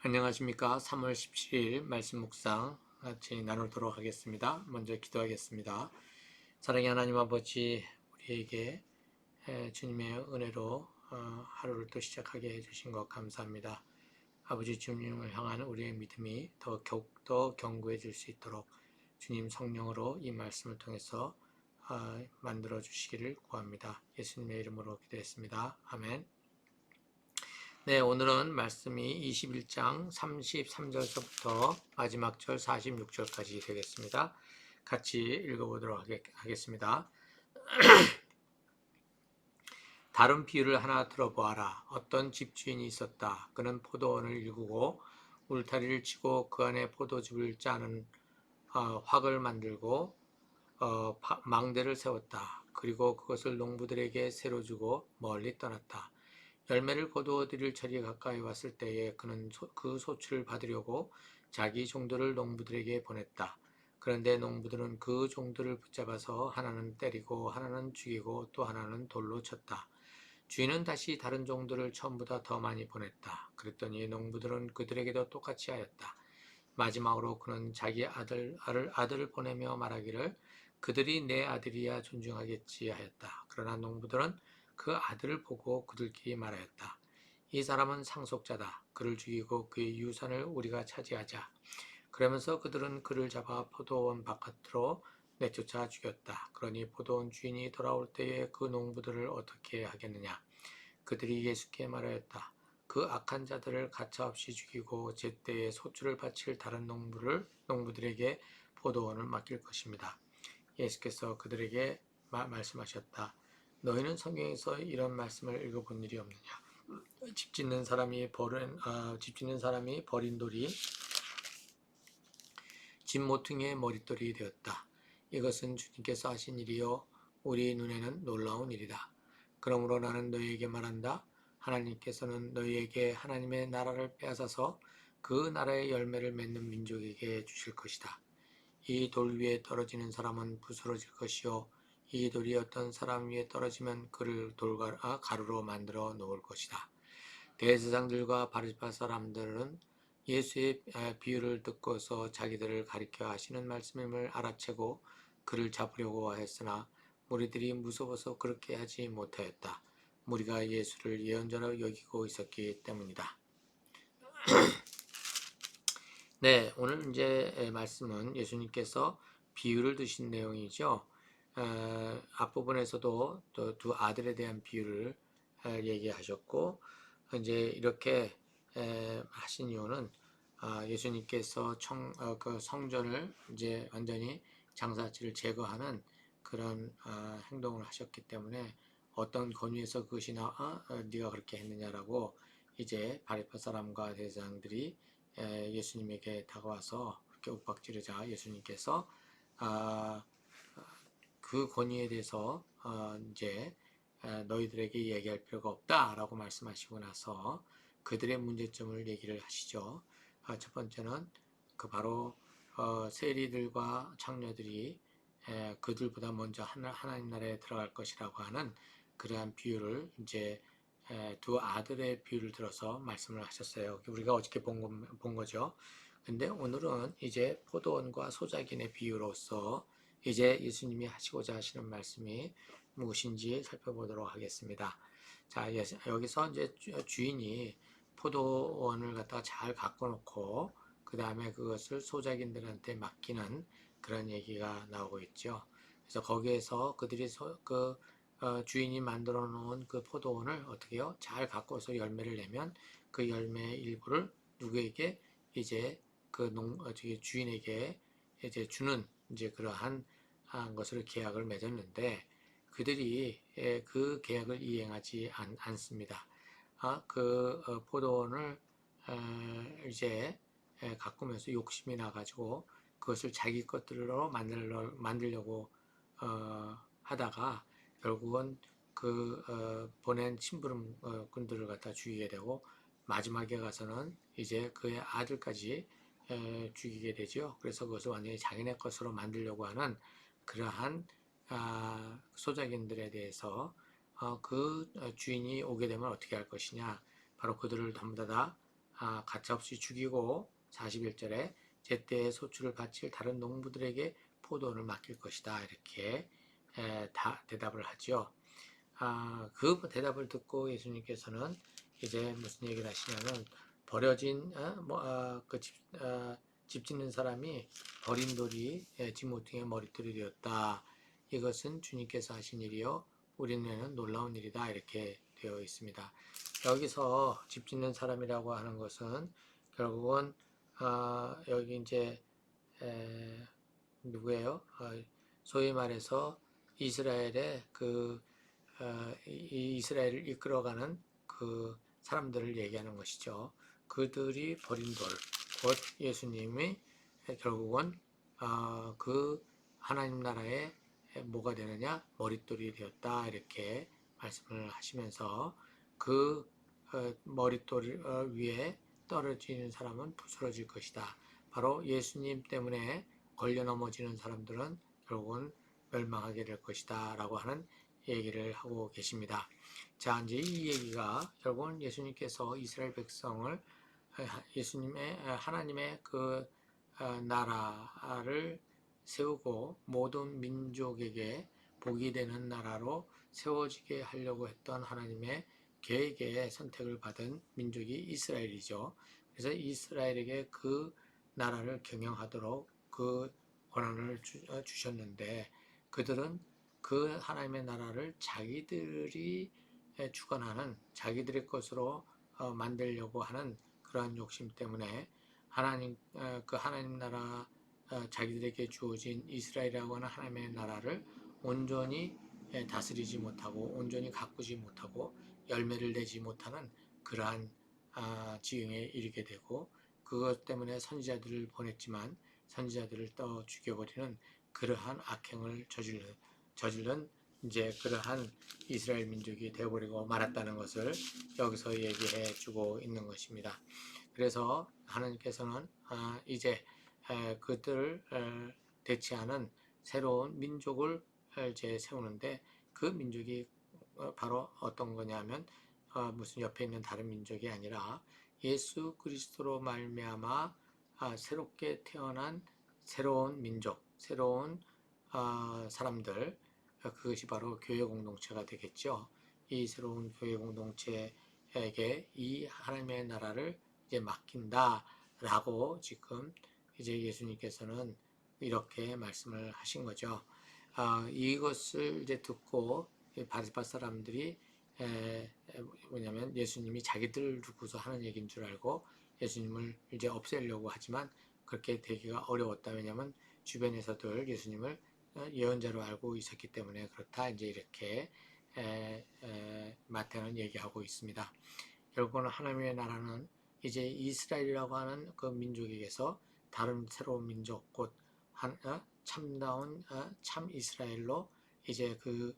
안녕하십니까. 3월 17일 말씀 묵상 같이 나누도록 하겠습니다. 먼저 기도하겠습니다. 사랑의 하나님 아버지, 우리에게 주님의 은혜로 하루를 또 시작하게 해주신 것 감사합니다. 아버지, 주님을 향한 우리의 믿음이 더욱더 견고해질 수 있도록 주님 성령으로 이 말씀을 통해서 만들어 주시기를 구합니다. 예수님의 이름으로 기도했습니다. 아멘. 네, 오늘은 말씀이 21장 33절서부터 마지막 절 46절까지 되겠습니다. 같이 읽어보도록 하겠습니다. 다른 비유를 하나 들어보아라. 어떤 집주인이 있었다. 그는 포도원을 일구고 울타리를 치고 그 안에 포도즙을 짜는 확을 만들고 망대를 세웠다. 그리고 그것을 농부들에게 새로 주고 멀리 떠났다. 열매를 거두어 들일 철이 가까이 왔을 때에 그는 그 소출을 받으려고 자기 종들을 농부들에게 보냈다. 그런데 농부들은 그 종들을 붙잡아서 하나는 때리고 하나는 죽이고 또 하나는 돌로 쳤다. 주인은 다시 다른 종들을 처음보다 더 많이 보냈다. 그랬더니 농부들은 그들에게도 똑같이 하였다. 마지막으로 그는 자기 아들을 보내며 말하기를 그들이 내 아들이야 존중하겠지 하였다. 그러나 농부들은 그 아들을 보고 그들끼리 말하였다. 이 사람은 상속자다. 그를 죽이고 그의 유산을 우리가 차지하자. 그러면서 그들은 그를 잡아 포도원 바깥으로 내쫓아 죽였다. 그러니 포도원 주인이 돌아올 때에 그 농부들을 어떻게 하겠느냐. 그들이 예수께 말하였다. 그 악한 자들을 가차없이 죽이고 제때에 소출을 바칠 다른 농부들에게 포도원을 맡길 것입니다. 예수께서 그들에게 말씀하셨다. 너희는 성경에서 이런 말씀을 읽어본 일이 없느냐? 집 짓는 사람이 버린 돌이 집 모퉁이의 머릿돌이 되었다. 이것은 주님께서 하신 일이요 우리 눈에는 놀라운 일이다. 그러므로 나는 너희에게 말한다. 하나님께서는 너희에게 하나님의 나라를 빼앗아서 그 나라의 열매를 맺는 민족에게 주실 것이다. 이 돌 위에 떨어지는 사람은 부스러질 것이요 이 돌이 어떤 사람 위에 떨어지면 그를 가루로 만들어 놓을 것이다. 대제사장들과 바리새파 사람들은 예수의 비유를 듣고서 자기들을 가리켜 하시는 말씀임을 알아채고 그를 잡으려고 했으나 무리들이 무서워서 그렇게 하지 못하였다. 무리가 예수를 예언자로 여기고 있었기 때문이다. 네, 오늘 이제 말씀은 예수님께서 비유를 드신 내용이죠. 앞부분에서도 또 두 아들에 대한 비유를 얘기하셨고, 이제 이렇게 하신 이유는 예수님께서 그 성전을 이제 완전히 장사치를 제거하는 그런 행동을 하셨기 때문에 어떤 권위에서 그것이 나와 네가 그렇게 했느냐라고 이제 바리새파 사람과 대제사장들이 예수님에게 다가와서 그렇게 윽박지르자 예수님께서 그 권위에 대해서 이제 너희들에게 얘기할 필요가 없다라고 말씀하시고 나서 그들의 문제점을 얘기를 하시죠. 첫 번째는 그 바로 세리들과 창녀들이 그들보다 먼저 하나님 나라에 들어갈 것이라고 하는 그러한 비유를 이제 두 아들의 비유를 들어서 말씀을 하셨어요. 우리가 어저께 본 거죠. 근데 오늘은 이제 포도원과 소작인의 비유로서 이제 예수님이 하시고자 하시는 말씀이 무엇인지 살펴보도록 하겠습니다. 자, 여기서 이제 주인이 포도원을 갖다가 잘 갖고 놓고 그 다음에 그것을 소작인들한테 맡기는 그런 얘기가 나오고 있죠. 그래서 거기에서 그들이 주인이 만들어 놓은 그 포도원을 어떻게 해요? 잘 가꿔서 열매를 내면 그 열매의 일부를 누구에게 이제 주인에게 이제 주는 이제 그러한 것으로 계약을 맺었는데 그들이 그 계약을 이행하지 않습니다. 포도원을 이제 가꾸면서 욕심이 나가지고 그것을 자기 것들로 만들려고 하다가 결국은 보낸 심부름꾼들을 갖다 죽이게 되고 마지막에 가서는 이제 그의 아들까지 죽이게 되죠. 그래서 그것을 완전히 자기네 것으로 만들려고 하는 그러한 소작인들에 대해서 그 주인이 오게 되면 어떻게 할 것이냐. 바로 그들을 전부 다 가차없이 죽이고 41절에 제때에 소출을 바칠 다른 농부들에게 포도원을 맡길 것이다. 이렇게 다 대답을 하죠. 그 대답을 듣고 예수님께서는 이제 무슨 얘기를 하시냐면 버려진 집 짓는 사람이 버린 돌이 집 모퉁이의 머릿돌이 되었다. 이것은 주님께서 하신 일이요 우리는 놀라운 일이다. 이렇게 되어 있습니다. 여기서 집 짓는 사람이라고 하는 것은 결국은 여기 이제 누구예요? 소위 말해서 이스라엘의 이스라엘을 이끌어가는 그 사람들을 얘기하는 것이죠. 그들이 버린 돌, 곧 예수님이 결국은 그 하나님 나라의 뭐가 되느냐? 머릿돌이 되었다. 이렇게 말씀을 하시면서 그 머릿돌 위에 떨어지는 사람은 부스러질 것이다. 바로 예수님 때문에 걸려 넘어지는 사람들은 결국은 멸망하게 될 것이다 라고 하는 얘기를 하고 계십니다. 자, 이제 이 얘기가 결국은 예수님께서 이스라엘 백성을 하나님의 그 나라를 세우고 모든 민족에게 복이 되는 나라로 세워지게 하려고 했던 하나님의 계획에 선택을 받은 민족이 이스라엘이죠. 그래서 이스라엘에게 그 나라를 경영하도록 그 권한을 주셨는데 그들은 그 하나님의 나라를 자기들이 주관하는 자기들의 것으로 만들려고 하는 그러한 욕심 때문에 그 하나님 나라 자기들에게 주어진 이스라엘이라고 하는 하나님의 나라를 온전히 다스리지 못하고 온전히 가꾸지 못하고 열매를 내지 못하는 그러한 지경에 이르게 되고 그것 때문에 선지자들을 보냈지만 선지자들을 떠 죽여버리는 그러한 악행을 저질른 이제 그러한 이스라엘 민족이 되어버리고 말았다는 것을 여기서 얘기해 주고 있는 것입니다. 그래서 하나님께서는 이제 그들을 대체하는 새로운 민족을 이제 세우는데 그 민족이 바로 어떤 거냐면 무슨 옆에 있는 다른 민족이 아니라 예수 그리스도로 말미암아 새롭게 태어난 새로운 민족, 새로운 사람들, 그것이 바로 교회 공동체가 되겠죠. 이 새로운 교회 공동체에게 이 하나님의 나라를 이제 맡긴다라고 지금 이제 예수님께서는 이렇게 말씀을 하신 거죠. 이것을 이제 듣고 바리새파 사람들이 뭐냐면 예수님이 자기들 두고서 하는 얘기인 줄 알고 예수님을 이제 없애려고 하지만 그렇게 되기가 어려웠다. 왜냐하면 주변에서들 예수님을 예언자로 알고 있었기 때문에 그렇다. 이제 이렇게 마태는 얘기하고 있습니다. 결국은 하나님의 나라는 이제 이스라엘이라고 하는 그 민족에게서 다른 새로운 민족 곧 참다운 참 이스라엘로 이제 그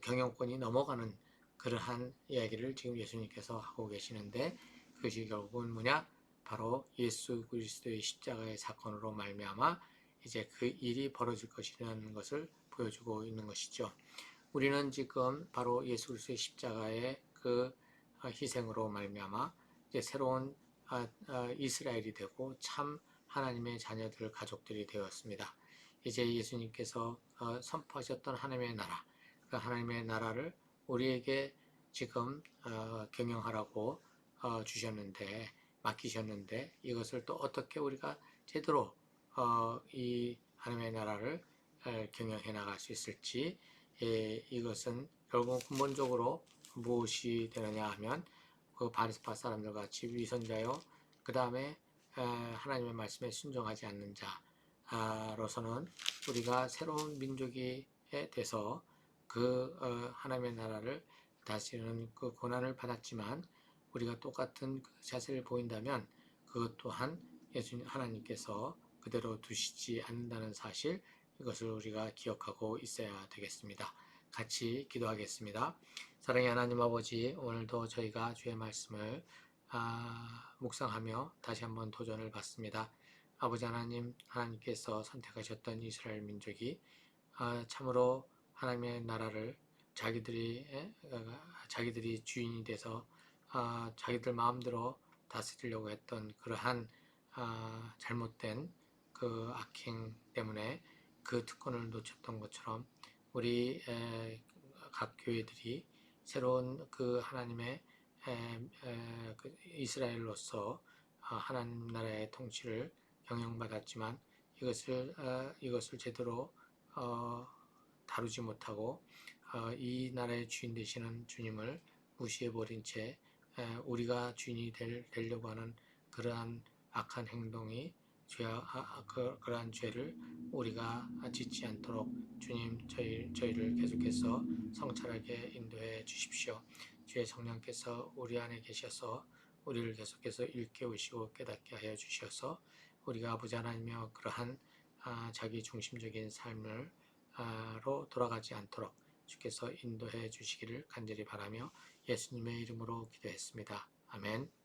경영권이 넘어가는 그러한 이야기를 지금 예수님께서 하고 계시는데 그것이 결국은 뭐냐? 바로 예수 그리스도의 십자가의 사건으로 말미암아 이제 그 일이 벌어질 것이라는 것을 보여주고 있는 것이죠. 우리는 지금 바로 예수 그리스도의 십자가의 그 희생으로 말미암아 이제 새로운 이스라엘이 되고 참 하나님의 자녀들 가족들이 되었습니다. 이제 예수님께서 선포하셨던 하나님의 나라, 그 하나님의 나라를 우리에게 지금 경영하라고 주셨는데 맡기셨는데 이것을 또 어떻게 우리가 제대로 이 하나님의 나라를 경영해 나갈 수 있을지 이것은 결국 근본적으로 무엇이 되느냐 하면 그 바리새파 사람들 같이 위선자요 그 다음에 하나님의 말씀에 순종하지 않는 자로서는 우리가 새로운 민족이 돼서 그 하나님의 나라를 다스리는 그 고난을 받았지만 우리가 똑같은 그 자세를 보인다면 그것 또한 예수님 하나님께서 그대로 두시지 않는다는 사실 이것을 우리가 기억하고 있어야 되겠습니다. 같이 기도하겠습니다. 사랑의 하나님 아버지 오늘도 저희가 주의 말씀을 묵상하며 다시 한번 도전을 받습니다. 아버지 하나님 하나님께서 선택하셨던 이스라엘 민족이 참으로 하나님의 나라를 자기들이 주인이 돼서 자기들 마음대로 다스리려고 했던 그러한 잘못된 그 악행 때문에 그 특권을 놓쳤던 것처럼 우리 각 교회들이 새로운 그 하나님의 그 이스라엘로서 하나님 나라의 통치를 경영받았지만 이것을 제대로 다루지 못하고 이 나라의 주인 되시는 주님을 무시해버린 채 우리가 주인이 되려고 하는 그러한 악한 행동이 그러한 죄를 우리가 짓지 않도록 주님 저희를 계속해서 성찰하게 인도해 주십시오. 주의 성령께서 우리 안에 계셔서 우리를 계속해서 일깨우시고 깨닫게 하여 주셔서 우리가 아버지 하나님이여 그러한 자기 중심적인 삶을 로 돌아가지 않도록 주께서 인도해 주시기를 간절히 바라며 예수님의 이름으로 기도했습니다. 아멘.